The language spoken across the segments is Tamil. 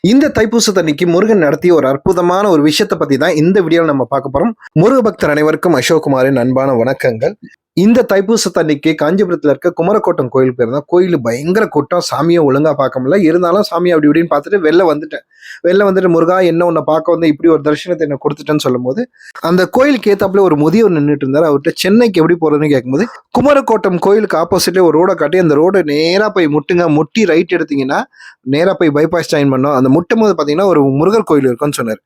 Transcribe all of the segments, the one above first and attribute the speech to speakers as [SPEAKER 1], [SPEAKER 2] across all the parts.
[SPEAKER 1] இந்த தைப்பூசத்தன்னைக்கு முருகன் நடத்திய ஒரு அற்புதமான ஒரு விஷயத்தை பத்தி தான் இந்த வீடியோவில் நம்ம பார்க்க போறோம். முருக பக்தர் அனைவருக்கும் அசோக்குமாரின் அன்பான வணக்கங்கள். இந்த தைப்பூசத்தன்னைக்கு காஞ்சிபுரத்துல இருக்க குமரக்கோட்டம் கோயில் பேர் தான். கோயில் பயங்கர கூட்டம், சாமியை ஒழுங்கா பார்க்க முடியல. இருந்தாலும் சாமி அப்படி இப்படின்னு பார்த்துட்டு வெளில வந்துட்டு முருகா என்ன உன்னை பார்க்க வந்து இப்படி ஒரு தரிசனத்தை என்ன கொடுத்துட்டேன்னு சொல்லும் போது அந்த கோயிலுக்கு ஏத்தாப்புல ஒரு முதியவர் நின்றுட்டு இருந்தார். அவர்கிட்ட சென்னைக்கு எப்படி போறதுன்னு கேட்கும்போது குமரக்கோட்டம் கோயிலுக்கு ஆப்போசிட்ல ஒரு ரோடை காட்டி அந்த ரோடை நேரா போய் முட்டி ரைட் எடுத்தீங்கன்னா நேரா போய் பைபாஸ் ஜாயின் பண்ணோம். அந்த முட்டும் போது பாத்தீங்கன்னா ஒரு முருகர் கோயில் இருக்குன்னு சொன்னார்.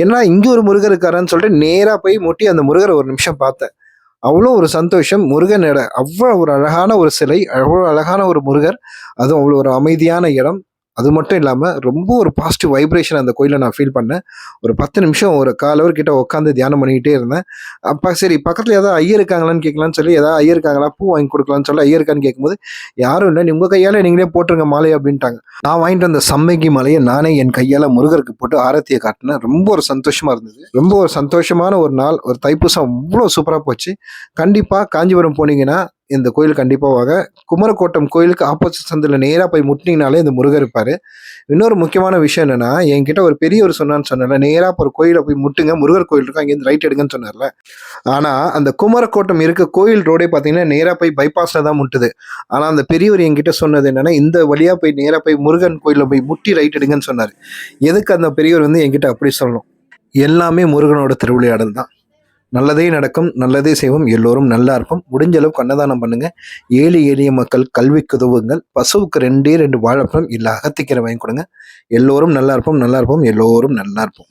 [SPEAKER 1] ஏன்னா இங்க ஒரு முருகர் இருக்காருன்னு சொல்லிட்டு நேரா போய் முட்டி அந்த முருகரை ஒரு நிமிஷம் பார்த்தேன். அவ்வளோ ஒரு சந்தோஷம். முருகனோட அவ்வளோ ஒரு அழகான ஒரு சிலை, அவ்வளோ அழகான ஒரு முருகர், அதுவும் அவ்வளோ ஒரு அமைதியான இடம். அது மட்டும் இல்லாமல் ரொம்ப ஒரு பாசிட்டிவ் வைப்ரேஷன் அந்த கோயிலை நான் ஃபீல் பண்ணேன். ஒரு 10 நிமிஷம் ஒரு 1/4 ஹவர் கிட்ட உட்காந்து தியானம் பண்ணிக்கிட்டே இருந்தேன். அப்போ சரி பக்கத்தில் ஏதாவது ஐயர் இருக்காங்களான்னு கேட்கலான்னு சொல்லி, ஏதாவது ஐயர் இருக்காங்களா பூ வாங்கி கொடுக்கலான்னு சொல்லி ஐயர் இருக்கான்னு கேட்கும்போது யாரும் இல்லை, உங்கள் கையால் நீங்களே போட்டுருங்க மாலையை அப்படின்ட்டாங்க. நான் வாங்கிட்டு வந்த சம்மங்கி மாலையை நானே என் கையால் முருகருக்கு போட்டு ஆரத்தியை காட்டினேன். ரொம்ப ஒரு சந்தோஷமா இருந்தது. ரொம்ப ஒரு சந்தோஷமான ஒரு நாள். ஒரு தைப்பூசம் அவ்வளோ சூப்பராக போச்சு. கண்டிப்பாக காஞ்சிபுரம் போனீங்கன்னா இந்த கோயில் கண்டிப்பாக வாங்க. குமரக்கோட்டம் கோயிலுக்கு ஆப்போசிட் சந்தில் நேராக போய் முட்டினீங்கனாலே இந்த முருகர் இருப்பார். இன்னொரு முக்கியமான விஷயம் என்னன்னா, என்கிட்ட ஒரு பெரியவர் சொன்னார்ல, நேராக ஒரு கோயிலை போய் முட்டுங்க, முருகர் கோயில் இருக்கும், அங்கேருந்து ரைட் எடுங்கன்னு சொன்னார்ல. ஆனால் அந்த குமரக்கோட்டம் இருக்க கோயில் ரோடே பார்த்தீங்கன்னா நேராக போய் பைபாஸில் தான் முட்டுது. ஆனால் அந்த பெரியவர் என்கிட்ட சொன்னது என்னன்னா, இந்த வழியாக போய் நேராக போய் முருகன் கோயிலில் போய் முட்டி ரைட் எடுங்கன்னு சொன்னார். எதுக்கு அந்த பெரியவர் என்கிட்ட அப்படி சொல்லணும்? எல்லாமே முருகனோட திருவிளையாடல் தான். நல்லதே நடக்கும், நல்லதே செய்வோம், எல்லோரும் நல்லா இருப்போம். முடிஞ்ச அளவுக்கு அன்னதானம் பண்ணுங்க. ஏழை எளிய மக்கள் கல்விக்கு உதவுங்கள். பசுவுக்கு 2 வாழைப்பழம் இல்லை அகத்திக்கீரை வாங்கி கொடுங்க. எல்லோரும் நல்லா இருப்போம், எல்லோரும் நல்லா இருப்போம்.